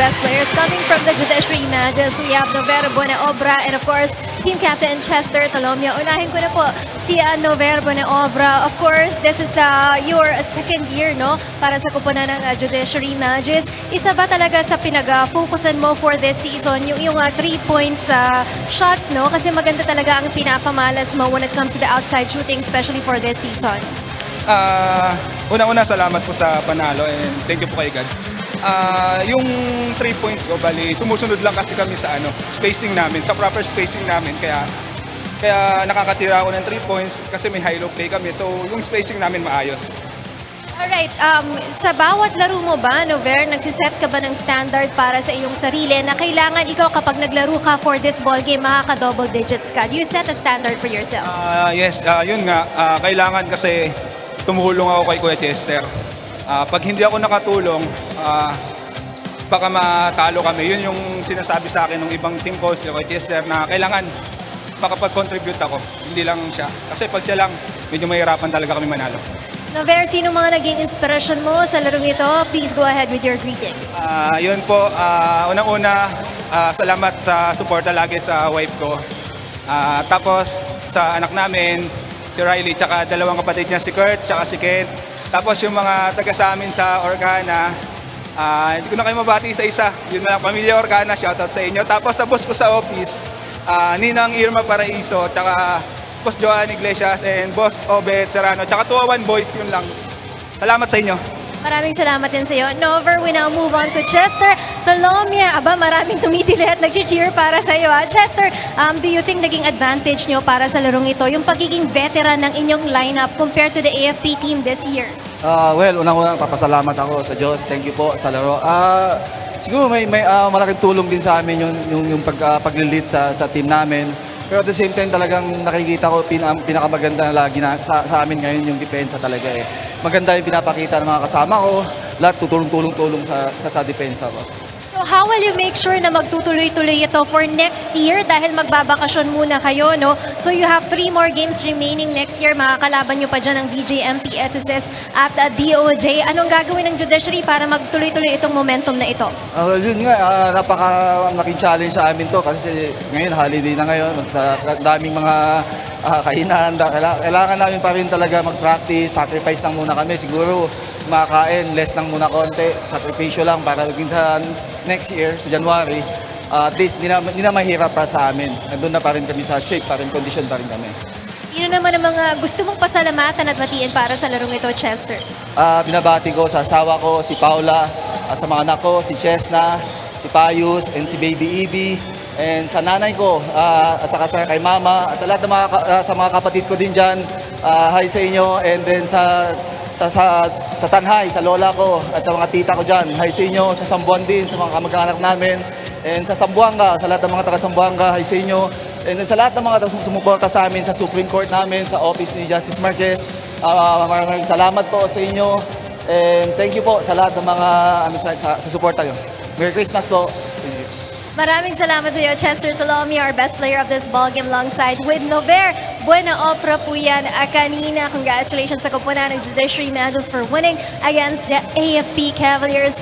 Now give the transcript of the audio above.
best players coming from the Judiciary Matches. We have Nover Buenaobra and of course, Team Captain Chester Tolomia. Unahin ko na po si Nover Buenaobra. Of course, this is your second year, no? Para sa kupunan ng Judiciary Matches. Isa ba talaga sa pinag-focusan mo for this season yung 3 points shots, no? Kasi maganda talaga ang pinapamalas mo when it comes to the outside shooting, especially for this season. Una-una, salamat po sa panalo and thank you po kay God. Yung 3 points ko, bali, sumusunod lang kasi kami sa spacing namin, sa proper spacing namin. Kaya nakakatira ako ng 3 points kasi may high-low play kami. So, yung spacing namin maayos. Alright, sa bawat laro mo ba, Nover, nagsiset ka ba ng standard para sa iyong sarili na kailangan ikaw kapag naglaro ka for this ball game, makaka-double digits ka? Do you set a standard for yourself? Yes, yun nga. Kailangan kasi tumulong ako kay Kuya Chester. Pag hindi ako nakatulong, baka matalo kami. Yun yung sinasabi sa akin ng ibang team coach, Kuya Chester, na kailangan makapag-contribute ako. Hindi lang siya. Kasi pag siya lang, medyo mahirapan talaga kami manalo. Nover, sino mga naging inspirasyon mo sa larong ito? Please go ahead with your greetings. Yun po, unang-una, salamat sa suporta lagi sa wife ko. Tapos sa anak namin, si Riley, tsaka dalawang kapatid niya, si Kurt, tsaka si Kent. Tapos yung mga taga sa amin sa Organa, hindi ko na kayo mabati sa isa. Yun na lang, Pamilya Organa, shoutout sa inyo. Tapos sa boss ko sa office, Ninang Irma Paraiso, tsaka Boss Joan Iglesias, and Boss Obed Serrano, tsaka 201 Boys, yun lang. Salamat sa inyo. Maraming salamat din sa iyo. Nover, we now move on to Chester Tolomia. Aba, maraming tumitili at nag-cheer para sa iyo. Chester, do you think naging advantage nyo para sa larong ito yung pagiging veteran ng inyong lineup compared to the AFP team this year? Well, unang-unang papasalamat ako sa Diyos. Thank you po sa laro. Siguro may malaking tulong din sa amin yung pag-lead sa team namin. Pero at the same time talagang nakikita ko pinakamaganda na lagi sa amin ngayon yung depensa talaga eh. Maganda yung pinapakita ng mga kasama ko, lahat tutulong-tulong sa depensa ko. So how will you make sure na magtutuloy-tuloy ito for next year dahil magbabakasyon muna kayo, no? So you have 3 more games remaining next year. Makakalaban nyo pa dyan ng BJMP, SSS at DOJ. Anong gagawin ng Judiciary para magtuloy-tuloy itong momentum na ito? Well, yun nga, napaka-malaking challenge sa amin to kasi ngayon, holiday na ngayon, sa daming mga kainan. Kailangan namin pa rin talaga mag-practice, sacrifice lang muna kami. Siguro makakain, less lang muna konti, sakripisyo lang para sa next year, sa January, at least hindi na mahirap para sa amin. Nandun na pa rin kami sa shape, pa rin condition pa rin kami. Sino naman ang mga gusto mong pasalamatan at batiin para sa larong ito, Chester? Binabati ko sa asawa ko, si Paula, sa mga anak ko, si Chesna, si Payus, and si Baby Evie, and sa nanay ko, at saka sa kay Mama, sa lahat ng sa mga kapatid ko din dyan, hi sa inyo, and then sa Tanhay, sa lola ko, at sa mga tita ko dyan, hi sa inyo, sa Sambuan din, sa mga kamag-anak namin, and sa Sambuanga, sa lahat ng mga taga-Sambuanga, hi sa inyo, and then sa lahat ng mga sumuporta sa amin, sa Supreme Court namin, sa office ni Justice Marquez, maraming salamat po sa inyo, and thank you po sa lahat ng mga sa suporta nyo. Merry Christmas po. Maraming salamat sa iyo, Chester Tolomia, our best player of this ballgame alongside with Nover Buenaobra po yan kanina. Congratulations sa kupunan ng Judiciary Matches for winning against the AFP Cavaliers.